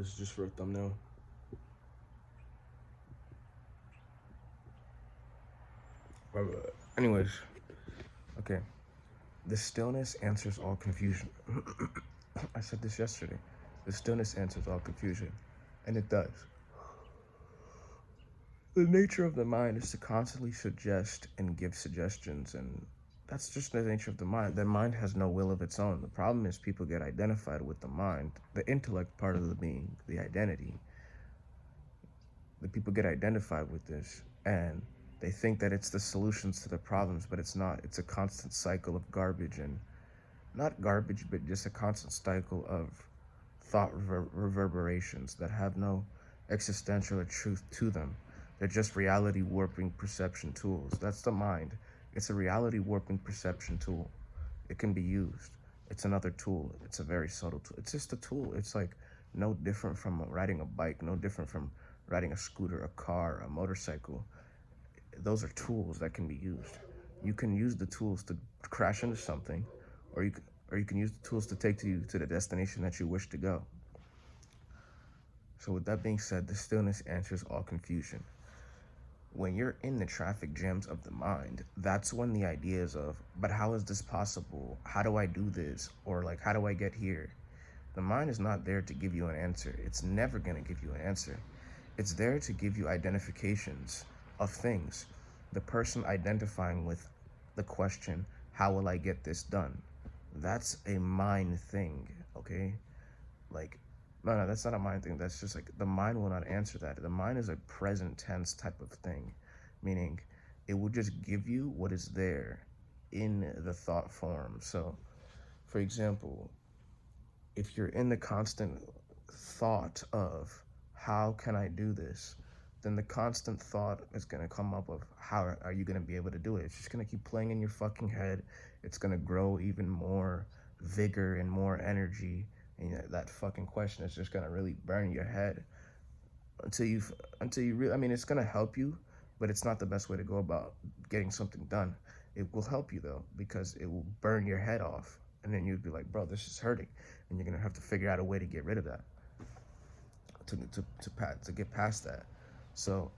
this is just for a thumbnail. Anyways, okay. The stillness answers all confusion. I said this yesterday. The stillness answers all confusion. And it does. The nature of the mind is to constantly suggest and give suggestions, and that's just the nature of the mind. The mind has no will of its own. The problem is people get identified with the mind, the intellect part of the being, the identity. The people get identified with this, and they think that it's the solutions to the problems, but it's not. It's a constant cycle of garbage, and not garbage, but just a constant cycle of thought reverberations that have no existential or truth to them. They're just reality warping perception tools. That's the mind. It's a reality warping perception tool. It can be used. It's another tool. It's a very subtle tool. It's just a tool. It's like no different from riding a bike, no different from riding a scooter, a car, a motorcycle. Those are tools that can be used. You can use the tools to crash into something, or you can use the tools to take you to the destination that you wish to go. So with that being said, the stillness answers all confusion. When you're in the traffic jams of the mind, that's when the ideas of, but how is this possible? How do I do this? Or like, how do I get here? The mind is not there to give you an answer. It's never going to give you an answer. It's there to give you identifications of things. The person identifying with the question, how will I get this done? That's a mind thing, okay? Like, no, that's not a mind thing. That's just like, the mind will not answer that. The mind is a present tense type of thing, meaning it will just give you what is there in the thought form. So, for example, if you're in the constant thought of, how can I do this? Then the constant thought is going to come up of, how are you going to be able to do it? It's just going to keep playing in your fucking head. It's going to grow even more vigor and more energy. And that fucking question is just going to really burn your head until you really, I mean, it's going to help you, but it's not the best way to go about getting something done. It will help you though, because it will burn your head off. And then you'd be like, bro, this is hurting. And you're going to have to figure out a way to get rid of that, to get past that. So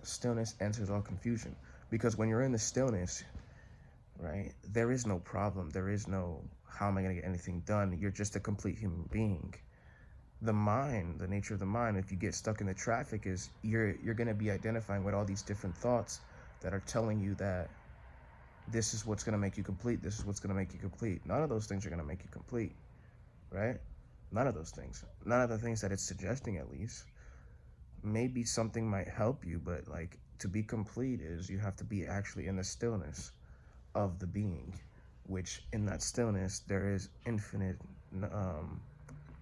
stillness answers all confusion, because when you're in the stillness, right, there is no problem. There is no, how am I going to get anything done? You're just a complete human being. The mind, the nature of the mind, if you get stuck in the traffic, is you're going to be identifying with all these different thoughts that are telling you that this is what's going to make you complete. This is what's going to make you complete. None of those things are going to make you complete, right? None of those things. None of the things that it's suggesting, at least. Maybe something might help you, but like, to be complete is you have to be actually in the stillness of the being, which in that stillness there is infinite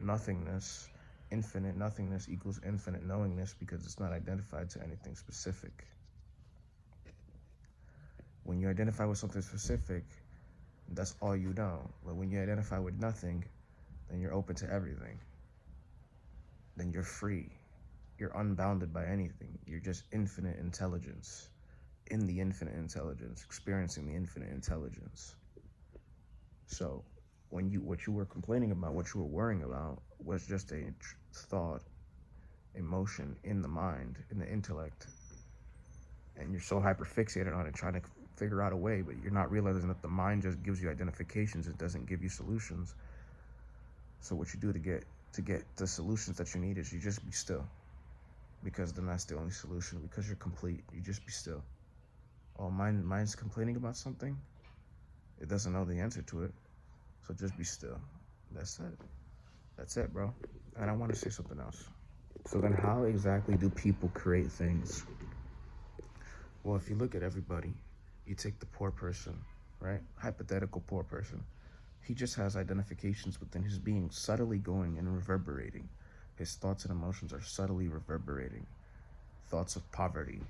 nothingness. Infinite nothingness equals infinite knowingness, because it's not identified to anything specific. When you identify with something specific, that's all you know. But when you identify with nothing, then you're open to everything. Then you're free. You're unbounded by anything. You're just infinite intelligence, in the infinite intelligence, experiencing the infinite intelligence. So when what you were complaining about, what you were worrying about, was just a thought, emotion in the mind, in the intellect. And you're so hyperfixated on it, trying to figure out a way, but you're not realizing that the mind just gives you identifications. It doesn't give you solutions. So what you do to get the solutions that you need is you just be still, because then that's the only solution. Because you're complete, you just be still. Oh, mind's complaining about something, it doesn't know the answer to it, so just be still. That's it, bro. And I want to say something else. So then how exactly do people create things? Well, if you look at everybody, you take the poor person, right? Hypothetical poor person. He just has identifications within his being, subtly going and reverberating. His thoughts and emotions are subtly reverberating. Thoughts of poverty,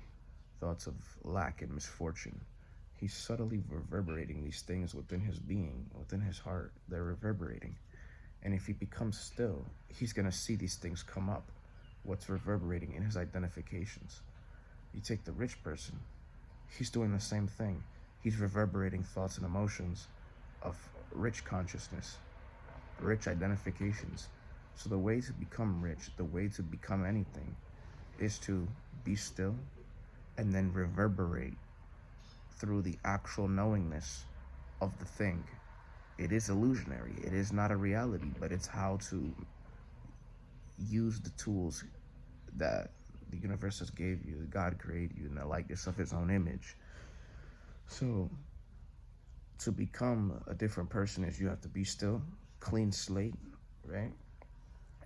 thoughts of lack and misfortune. He's subtly reverberating these things within his being, within his heart. They're reverberating. And if he becomes still, he's going to see these things come up, what's reverberating in his identifications. You take the rich person, he's doing the same thing. He's reverberating thoughts and emotions of rich consciousness, rich identifications. So the way to become rich, the way to become anything, is to be still and then reverberate through the actual knowingness of the thing. It is illusionary. It is not a reality, but it's how to use the tools that the universe has gave you. God created you in the likeness of his own image. So to become a different person is you have to be still, clean slate, right?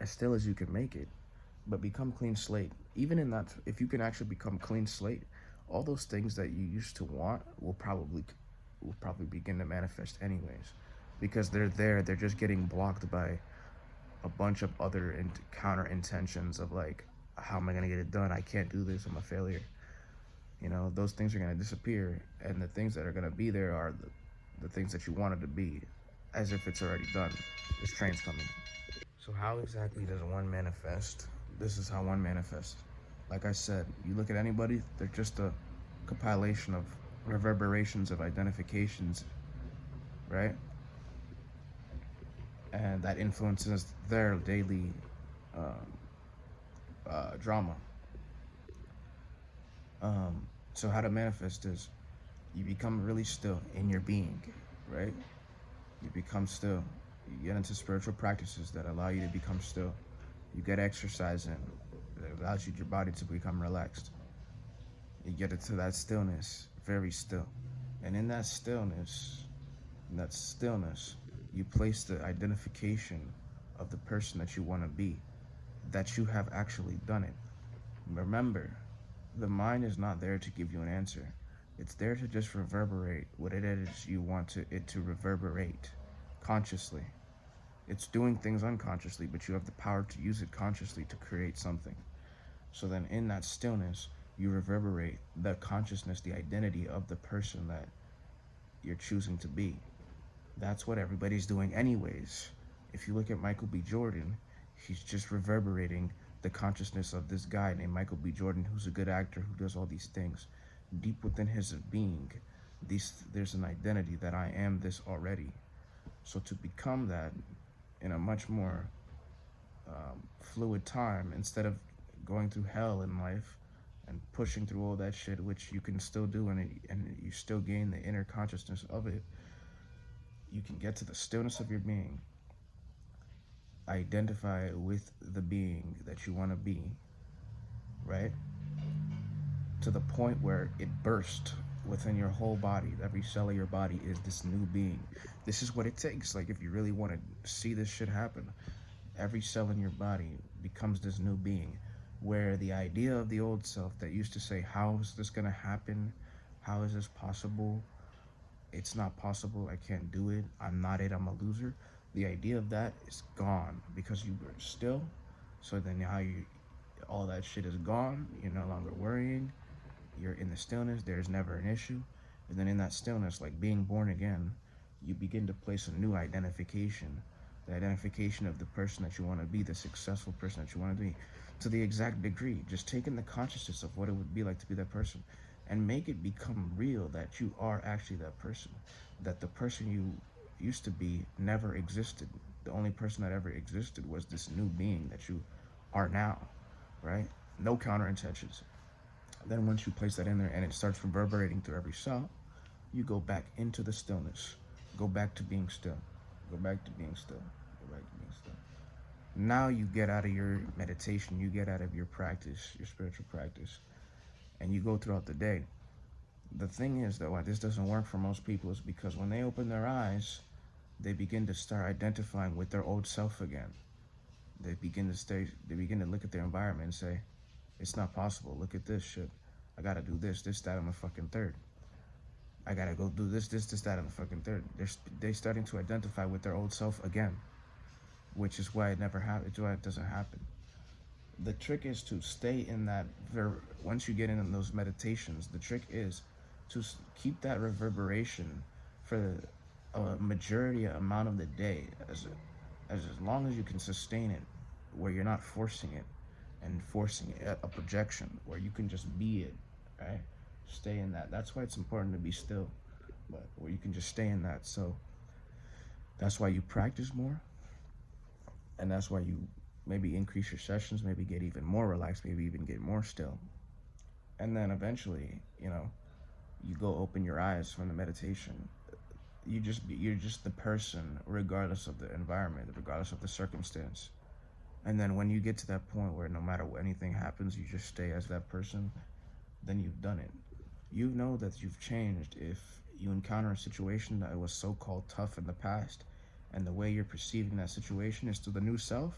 As still as you can make it, but become clean slate. Even in that, if you can actually become clean slate, all those things that you used to want will probably begin to manifest anyways, because they're there. They're just getting blocked by a bunch of other counter intentions of like, how am I gonna get it done? I can't do this. I'm a failure. Those things are gonna disappear, and the things that are gonna be there are the things that you wanted to be, as if it's already done. This train's coming. So how exactly does one manifest? This is how one manifests. Like I said, you look at anybody, they're just a compilation of reverberations of identifications, right? And that influences their daily drama. So how to manifest is you become really still in your being, right? You become still. You get into spiritual practices that allow you to become still. You get exercise in that allows your body to become relaxed. You get into that stillness, very still. And in that stillness, you place the identification of the person that you want to be, that you have actually done it. Remember, the mind is not there to give you an answer. It's there to just reverberate what it is you want it to reverberate consciously. It's doing things unconsciously, but you have the power to use it consciously to create something. So then in that stillness, you reverberate the consciousness, the identity of the person that you're choosing to be. That's what everybody's doing anyways. If you look at Michael B. Jordan, he's just reverberating the consciousness of this guy named Michael B. Jordan, who's a good actor, who does all these things. Deep within his being, there's an identity that I am this already. So to become that in a much more fluid time, instead of going through hell in life and pushing through all that shit, which you can still do, and you still gain the inner consciousness of it, you can get to the stillness of your being, identify with the being that you want to be, right? To the point where it bursts within your whole body. Every cell of your body is this new being. This is what it takes. Like, if you really want to see this shit happen, every cell in your body becomes this new being, where the idea of the old self that used to say, how is this going to happen? How is this possible? It's not possible. I can't do it. I'm not it. I'm a loser. The idea of that is gone because you were still. So then all that shit is gone. You're no longer worrying. You're in the stillness. There's never an issue. And then in that stillness, like being born again, you begin to place a new identification. The identification of the person that you want to be, the successful person that you want to be, to the exact degree. Just taking the consciousness of what it would be like to be that person and make it become real that you are actually that person. That the person you used to be never existed. The only person that ever existed was this new being that you are now, right? No counter intentions. Then once you place that in there and it starts reverberating through every cell, you go back into the stillness. Go back to being still. Go back to being still. Go back to being still. Now you get out of your meditation, you get out of your practice, your spiritual practice, and you go throughout the day. The thing is that why this doesn't work for most people is because when they open their eyes, they begin to start identifying with their old self again. They begin to look at their environment and say, it's not possible. Look at this shit. I gotta do this, that, and the fucking third. I gotta go do this, that, and the fucking third. They're starting to identify with their old self again, which is why it never happens. Why it doesn't happen. The trick is to stay in that. Once you get in those meditations, the trick is to keep that reverberation for a majority amount of the day, as long as you can sustain it, where you're not forcing it and forcing it, a projection where you can just be it, right? Stay in that. That's why it's important to be still, but where you can just stay in that. So that's why you practice more, And that's why you maybe increase your sessions, maybe get even more relaxed, maybe even get more still. And then eventually, you go open your eyes from the meditation. You're just the person regardless of the environment, regardless of the circumstance. And then when you get to that point where no matter what anything happens, you just stay as that person, then you've done it. You know that you've changed if you encounter a situation that was so-called tough in the past, and the way you're perceiving that situation is to the new self,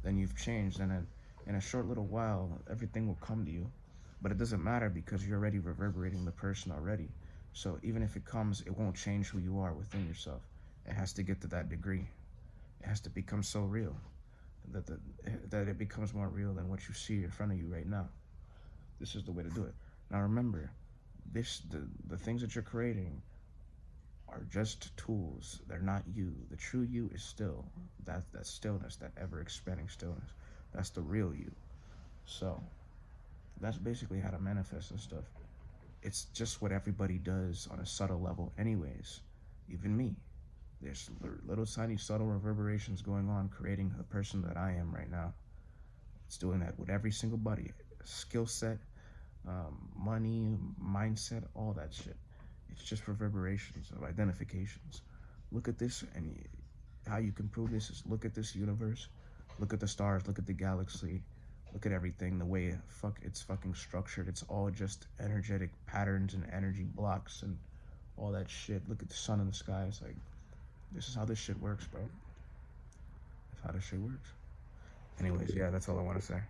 then you've changed. And then in a short little while, everything will come to you. But it doesn't matter because you're already reverberating the person already. So even if it comes, it won't change who you are within yourself. It has to get to that degree. It has to become so real that it becomes more real than what you see in front of you right now. This is the way to do it. Now remember, the things that you're creating are just tools. They're not you. The true you is still that stillness, that ever expanding stillness. That's the real you. So that's basically how to manifest and stuff. It's just what everybody does on a subtle level anyways. Even me. There's little tiny subtle reverberations going on, creating the person that I am right now. It's doing that with every single body. Skill set, money, mindset, all that shit. It's just reverberations of identifications. Look at this, and how you can prove this is look at this universe, look at the stars, look at the galaxy, look at everything, the way it's fucking structured. It's all just energetic patterns and energy blocks and all that shit. Look at the sun in the sky. It's like, this is how this shit works, bro. That's how this shit works. Anyways, yeah, that's all I want to say.